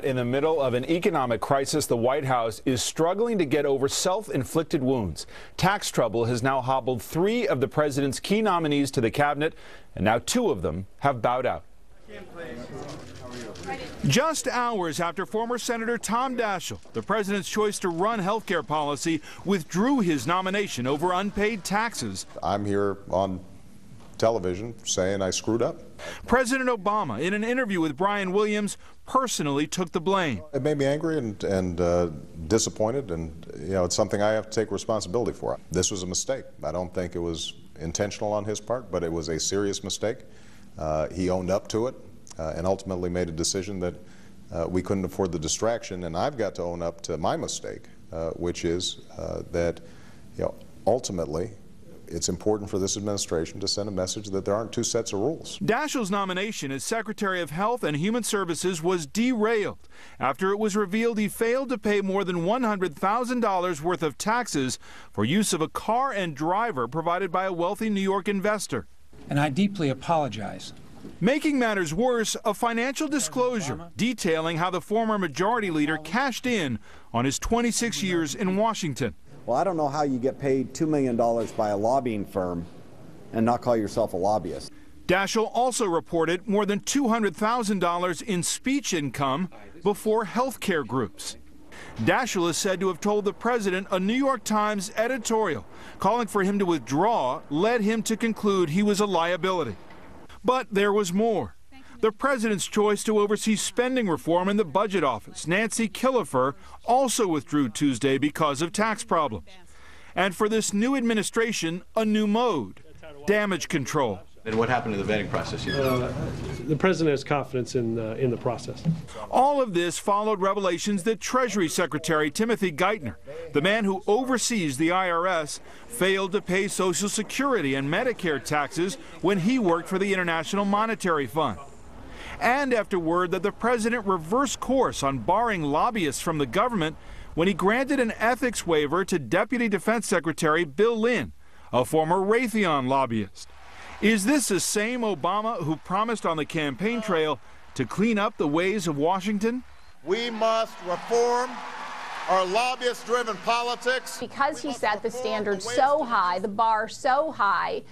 In the middle of an economic crisis, the White House is struggling to get over self-inflicted wounds. Tax trouble has now hobbled 3 of the president's key nominees to the cabinet, and now 2 of them have bowed out. Just hours after former Senator Tom Daschle, the president's choice to run health care policy, withdrew his nomination over unpaid taxes. I'm here on television saying I screwed up. President Obama, in an interview with Brian Williams, personally took the blame. It made me angry and disappointed, and it's something I have to take responsibility for. This was a mistake. I don't think it was intentional on his part, but it was a serious mistake. He owned up to it and ultimately made a decision that we couldn't afford the distraction, and I've got to own up to my mistake, which is that ultimately it's important for this administration to send a message that there aren't 2 sets of rules. Daschle's nomination as Secretary of Health and Human Services was derailed after it was revealed he failed to pay more than $100,000 worth of taxes for use of a car and driver provided by a wealthy New York investor. And I deeply apologize. Making matters worse, a financial disclosure detailing how the former majority leader cashed in on his 26 years in Washington. Well, I don't know how you get paid $2 million by a lobbying firm and not call yourself a lobbyist. Daschle also reported more than $200,000 in speech income before health care groups. Daschle is said to have told the president a New York Times editorial calling for him to withdraw led him to conclude he was a liability. But there was more. The president's choice to oversee spending reform in the budget office, Nancy Killefer, also withdrew Tuesday because of tax problems. And for this new administration, a new mode: damage control. And what happened to the vetting process? The president has confidence in the process. All of this followed revelations that Treasury Secretary Timothy Geithner, the man who oversees the IRS, failed to pay Social Security and Medicare taxes when he worked for the International Monetary Fund. And after word that the president reversed course on barring lobbyists from the government when he granted an ethics waiver to Deputy Defense Secretary Bill Lynn, a former Raytheon lobbyist. Is this the same Obama who promised on the campaign trail to clean up the ways of Washington? We must reform our lobbyist-driven politics. Because he set the standard so high, the bar so high,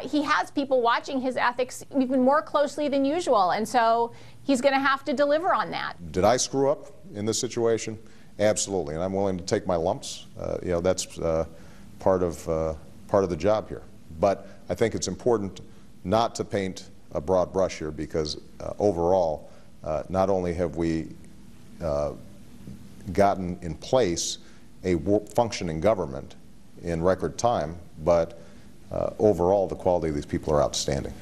he has people watching his ethics even more closely than usual, and so he's going to have to deliver on that. Did I screw up in this situation? Absolutely, and I'm willing to take my lumps. That's part of the job here. But I think it's important not to paint a broad brush here, because overall, not only have we gotten in place a functioning government in record time, but overall the quality of these people are outstanding.